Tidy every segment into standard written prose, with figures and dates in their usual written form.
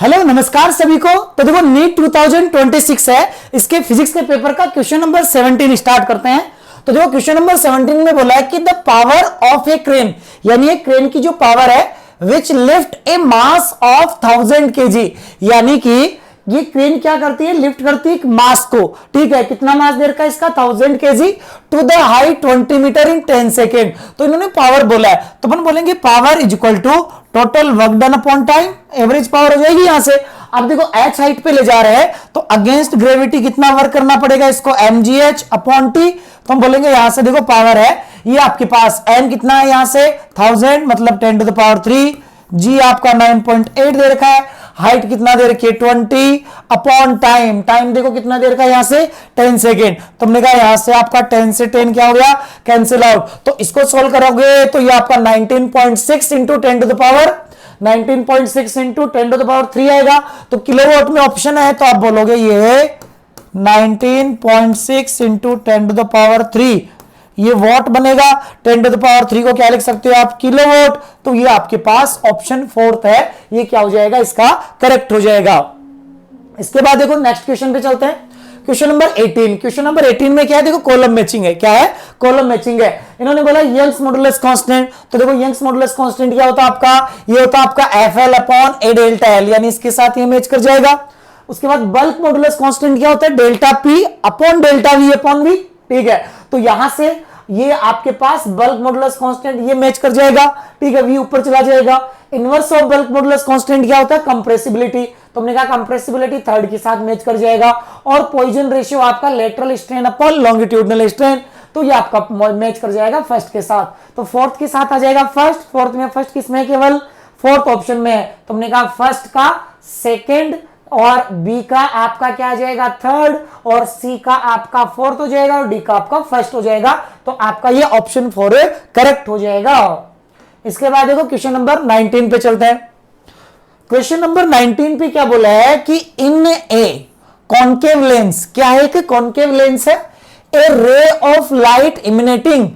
Hello नमस्कार सभी को। तो देखो नीट 2026 है, इसके फिजिक्स के पेपर का क्वेश्चन नंबर 17 स्टार्ट करते हैं। तो देखो क्वेश्चन नंबर 17 में बोला है कि the power of a crane, यानी एक क्रेन की जो पावर है which lift a mass of 1000 kg, यानी कि ये क्रेन क्या करती है, लिफ्ट करती है मास को। ठीक है, कितना मास दे रखा है इसका 1000 kg to the height 20 metre in 10 second. तो इन्होंने पावर बोला है, तो अपन बोलेंगे power is equal to total work done upon time, average power हो जाएगी यहां से। अब देखो h हाइट पे ले जा रहे हैं तो अगेंस्ट ग्रेविटी कितना वर्क करना पड़ेगा इसको, mgh अपॉन t। तो हम बोलेंगे यहां से देखो पावर है ये आपके पास m कितना है यहां से 1000 मतलब 10 टू द पावर 3, g आपका 9.8 दे रखा है, हाइट कितना दे रखी है 20 अपॉन टाइम, टाइम देखो कितना दे रखा है यहां से 10 सेकेंड। तो हमने कहा यहां से आपका 10 से 10 क्या हो गया, कैंसिल आउट। तो इसको सोल्व करोगे तो ये आपका 19.6 into 10 to the power 19.6 into 10 to the power 3 आएगा। तो किलोवाट में ऑप्शन है तो आप बोलोगे ये 19.6 इंटू 10 टू द पावर 3, ये वॉट बनेगा। 10 टू द पावर 3 को क्या लिख सकते हो आप, किलोवाट। तो ये आपके पास ऑप्शन फोर्थ है, ये क्या हो जाएगा इसका करेक्ट हो जाएगा। इसके बाद देखो नेक्स्ट क्वेश्चन पे चलते हैं। क्वेश्चन नंबर 18, क्वेश्चन नंबर 18 में क्या है, देखो कॉलम मैचिंग है। क्या है, कॉलम मैचिंग है। इन्होंने बोला यंग्स मॉडुलस कांस्टेंट। तो देखो यंग्स मॉडुलस कांस्टेंट क्या होता है आपका, ये होता है आपका FL अपॉन ए डेल्टा एल, यानी इसके साथ ये मैच कर जाएगा। उसके बाद बल्क मॉडुलस कांस्टेंट क्या होता है, delta P upon delta V upon V. ठीक है, तो यहां से ये आपके पास बल्क मॉडुलस कांस्टेंट ये मैच कर जाएगा। ठीक है, वी ऊपर चला जाएगा। Inverse of bulk modulus constant क्या होता है, कंप्रेसिबिलिटी। तो हमने कहा कंप्रेसिबिलिटी थर्ड के साथ मैच कर जाएगा। और पॉइजन रेशियो आपका lateral strain upon longitudinal strain, तो ये आपका मैच कर जाएगा फर्स्ट के साथ। तो फोर्थ के साथ आ जाएगा फर्स्ट, फोर्थ में फर्स्ट किसमें, केवल फोर्थ ऑप्शन में है। तो हमने कहा फर्स्ट का सेकेंड और बी का आपका क्या आ जाएगा थर्ड, और सी का आपका फोर्थ हो जाएगा, और डी का आपका फर्स्ट हो जाएगा। तो आपका ये ऑप्शन 4 करेक्ट हो जाएगा। इसके बाद देखो क्वेश्चन नंबर 19 पे चलते हैं। क्वेश्चन नंबर 19 पे क्या बोला है कि इन ए कॉन्केव लेंस, क्या है कि कॉन्केव लेंस है, a ray of light emanating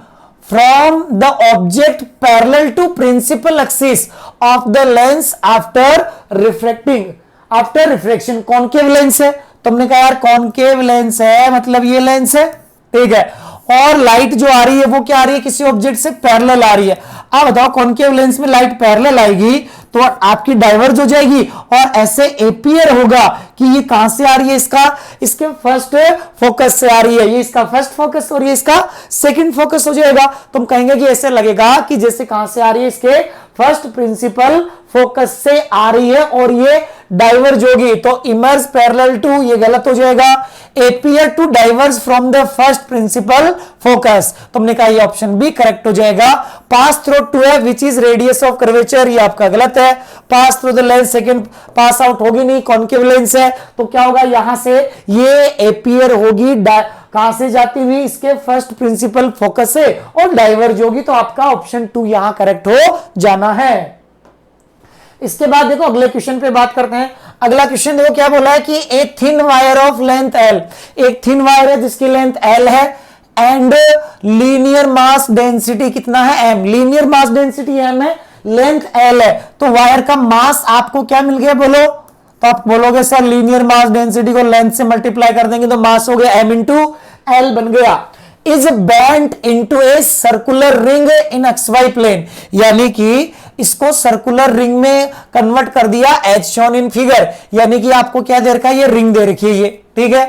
from the object parallel to principal axis of the lens after refracting, after refraction. Concave lens है, तो हमने कहा यार कॉन्केव लेंस है मतलब ये लेंस है। ठीक है, और लाइट जो आ रही है वो क्या आ रही है, किसी ऑब्जेक्ट से पैरेलल आ रही है। अब बताओ कॉन्केव लेंस में लाइट पैरेलल आएगी तो आपकी डाइवर्ज हो जाएगी, और ऐसे एपियर होगा कि ये कहां से आ रही है, इसके फर्स्ट फोकस से आ रही है, ये इसका फर्स्ट फोकस और ये इसका सेकंड फोकस हो जाएगा। तो हम कहेंगे कि ऐसे लगेगा कि जैसे कहां से आ रही है, इसके फर्स्ट प्रिंसिपल फोकस से आ रही है और ये डाइवर्ज होगी। तो इमर्ज पैरेलल टू ये गलत हो जाएगा, appear to diverge from the first principal focus. तो हमने कहा ये ऑप्शन बी करेक्ट हो जाएगा। पास थ्रू टू है which is radius of curvature, ये आपका गलत है। Pass through the lens second pass out होगी नहीं, कॉन्केव लेंस है। तो क्या होगा यहां से ये एपियर होगी कहां से जाती हुई, इसके फर्स्ट प्रिंसिपल फोकस से, और डाइवर्ज होगी। तो आपका ऑप्शन 2 यहां करेक्ट हो जाना है। इसके बाद देखो अगले क्वेश्चन पे बात करते हैं। अगला क्वेश्चन देखो क्या बोला है कि a thin wire of length L, एक थिन वायर है जिसकी लेंथ एल है एंड लीनियर मास डेंसिटी कितना है M, linear mass density M है, लेंथ एल है। तो वायर का मास आपको क्या मिल गया बोलो, तो आप बोलोगे सर लीनियर मास डेंसिटी को लेंथ से मल्टीप्लाई कर देंगे तो मास हो गया एम इंटू एल बन गया। Is bent into a circular ring in XY plane, यानी कि इसको सर्कुलर रिंग में कन्वर्ट कर दिया एज शोन इन फिगर, यानी कि आपको क्या दे रखा है, ये रिंग दे रखी है ये। ठीक है,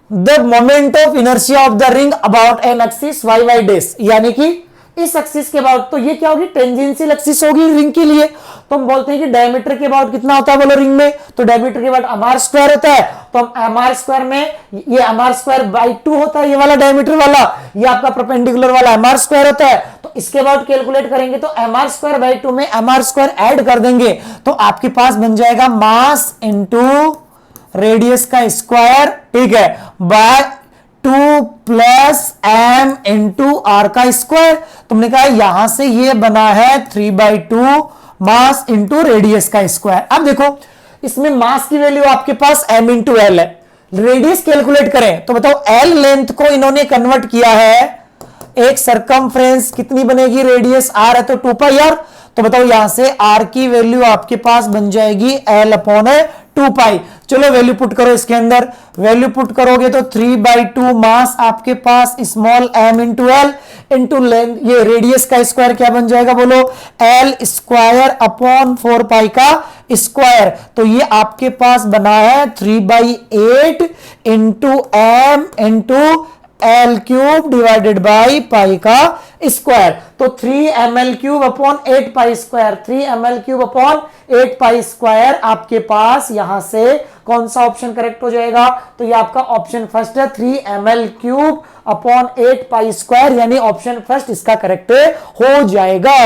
the moment of inertia of the ring about an axis y dash, यानी कि इस एक्सिस के अबाउट, तो ये क्या होगी टेंजेंशियल एक्सिस होगी रिंग के लिए। तो हम बोलते हैं कि डायमीटर के अबाउट कितना होता है बोलो रिंग में, तो डायमीटर के अबाउट mr स्क्वायर होता है। तो हम mr स्क्वायर में ये mr स्क्वायर बाई 2 होता है, ये वाला डायमीटर वाला, ये आपका परपेंडिकुलर वाला mr स्क्वायर होता है। तो इसके अबाउट कैलकुलेट करेंगे तो mr स्क्वायर बाई 2 में mr स्क्वायर ऐड कर देंगे तो आपके पास बन जाएगा मास इंटू रेडियस का स्क्वायर। ठीक है, by 2 plus M into R का स्क्वायर। तुमने कहा यहां से ये बना है 3/2 मास इंटू रेडियस का स्क्वायर। अब देखो इसमें मास की वैल्यू आपके पास m इंटू एल है, रेडियस कैलकुलेट करें तो बताओ एल लेंथ को इन्होंने कन्वर्ट किया है एक सरकमफ्रेंस कितनी बनेगी, रेडियस आर है तो 2 पाई आर, तो बताओ यहां से आर की वैल्यू आपके पास बन जाएगी एल अपॉन 2 पाई। चलो वैल्यू पुट करो इसके अंदर, वैल्यू पुट करोगे तो 3/2 मास आपके पास small m into L into length, ये रेडियस का स्क्वायर क्या बन जाएगा बोलो, एल स्क्वायर अपॉन 4 पाई का स्क्वायर। तो ये आपके पास बना है 3/8 into M into L cube divided by pi का स्क्वायर। तो 3 ml³ upon 8 pi square, 3 ml³ upon 8 pi square आपके पास यहां से कौन सा ऑप्शन करेक्ट हो जाएगा, तो ये आपका ऑप्शन फर्स्ट है 3 ml³ अपॉन 8 पाई स्क्वायर, यानी ऑप्शन फर्स्ट इसका करेक्ट हो जाएगा।